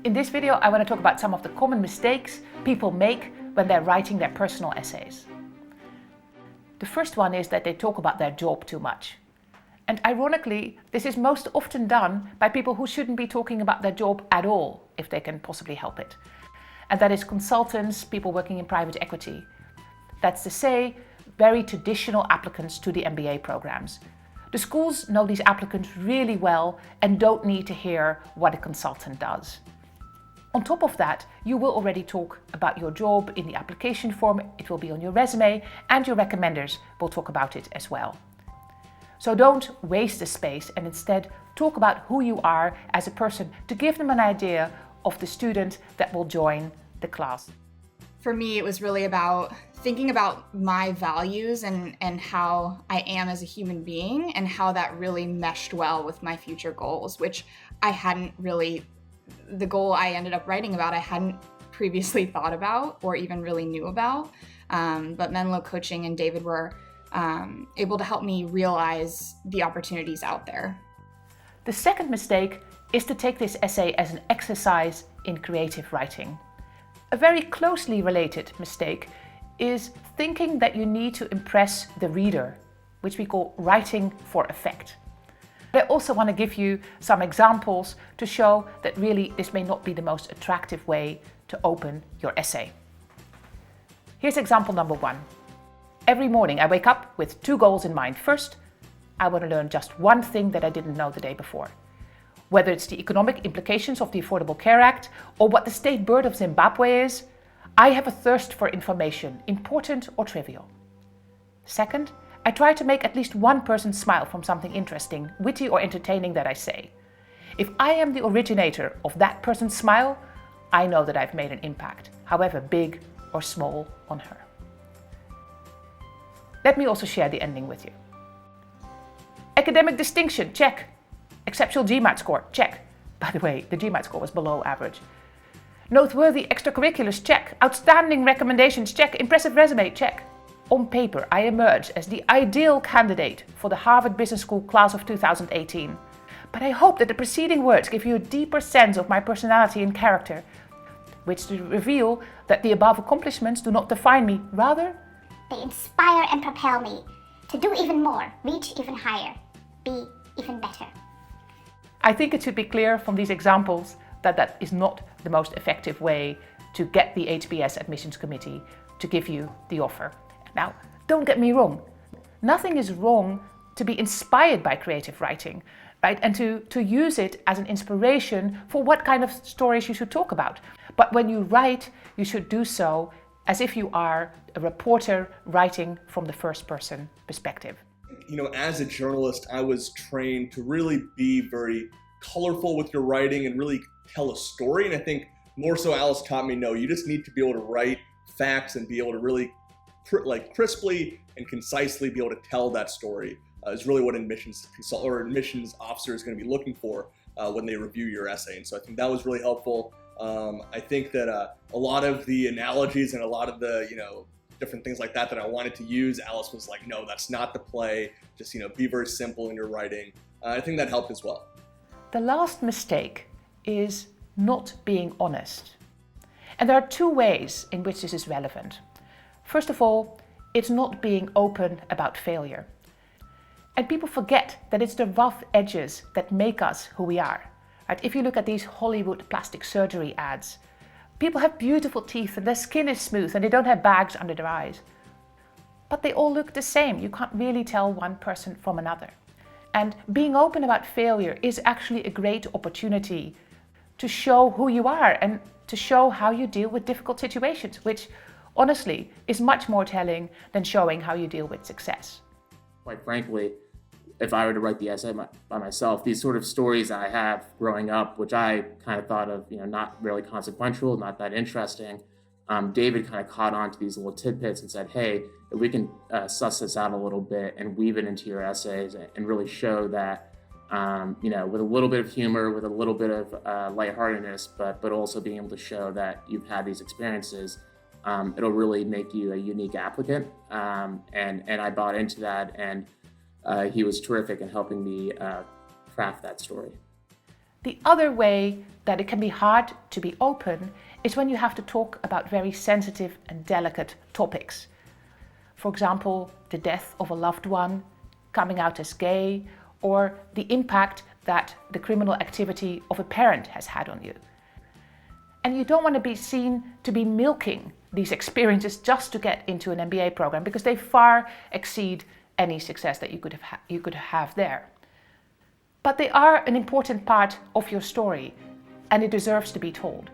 In this video, I want to talk about some of the common mistakes people make when they're writing their personal essays. The first one is that they talk about their job too much. And ironically, this is most often done by people who shouldn't be talking about their job at all, if they can possibly help it. And that is consultants, people working in private equity. That's to say, very traditional applicants to the MBA programs. The schools know these applicants really well and don't need to hear what a consultant does. On top of that, you will already talk about your job in the application form, it will be on your resume, and your recommenders will talk about it as well. So don't waste the space and instead talk about who you are as a person to give them an idea of the student that will join the class. For me, it was really about thinking about my values and how I am as a human being and how that really meshed well with my future goals, which I hadn't really, the goal I ended up writing about, I hadn't previously thought about or even really knew about. But Menlo Coaching and David were able to help me realize the opportunities out there. The second mistake is to take this essay as an exercise in creative writing. A very closely related mistake is thinking that you need to impress the reader, which we call writing for effect. I also want to give you some examples to show that really this may not be the most attractive way to open your essay. Here's example number 1. Every morning I wake up with 2 goals in mind. First, I want to learn just one thing that I didn't know the day before. Whether it's the economic implications of the Affordable Care Act or what the state bird of Zimbabwe is, I have a thirst for information, important or trivial. Second, I try to make at least one person smile from something interesting, witty or entertaining that I say. If I am the originator of that person's smile, I know that I've made an impact, however big or small, on her. Let me also share the ending with you. Academic distinction, check. Exceptional GMAT score, check. By the way, the GMAT score was below average. Noteworthy extracurriculars, check. Outstanding recommendations, check. Impressive resume, check. On paper, I emerge as the ideal candidate for the Harvard Business School class of 2018. But I hope that the preceding words give you a deeper sense of my personality and character, which reveal that the above accomplishments do not define me, rather, they inspire and propel me to do even more, reach even higher, be even better. I think it should be clear from these examples that that is not the most effective way to get the HBS admissions committee to give you the offer. Now, don't get me wrong. Nothing is wrong to be inspired by creative writing, right? And to use it as an inspiration for what kind of stories you should talk about. But when you write, you should do so as if you are a reporter writing from the first person perspective. As a journalist, I was trained to really be very colorful with your writing and really tell a story. And I think more so Alice taught me, no, you just need to be able to write facts and be able to really crisply and concisely be able to tell that story is really what an admissions officer is going to be looking for when they review your essay. And so I think that was really helpful. I think that a lot of the analogies and a lot of the, different things like that I wanted to use, Alice was like, no, that's not the play. Just, be very simple in your writing. I think that helped as well. The last mistake is not being honest. And there are 2 ways in which this is relevant. First of all, it's not being open about failure. And people forget that it's the rough edges that make us who we are. Right? If you look at these Hollywood plastic surgery ads, people have beautiful teeth and their skin is smooth and they don't have bags under their eyes. But they all look the same. You can't really tell one person from another. And being open about failure is actually a great opportunity to show who you are and to show how you deal with difficult situations, which honestly is much more telling than showing how you deal with success. Quite frankly, if I were to write the essay by myself, these sort of stories I have growing up, which I kind of thought of, not really consequential, not that interesting, David kind of caught on to these little tidbits and said, hey, if we can suss this out a little bit and weave it into your essays and really show that, with a little bit of humor, with a little bit of lightheartedness, but also being able to show that you've had these experiences, it'll really make you a unique applicant. And I bought into that, and he was terrific in helping me craft that story. The other way that it can be hard to be open is when you have to talk about very sensitive and delicate topics. For example, the death of a loved one, coming out as gay, or the impact that the criminal activity of a parent has had on you. And you don't want to be seen to be milking these experiences just to get into an MBA program, because they far exceed any success that you could have there. But they are an important part of your story, and it deserves to be told.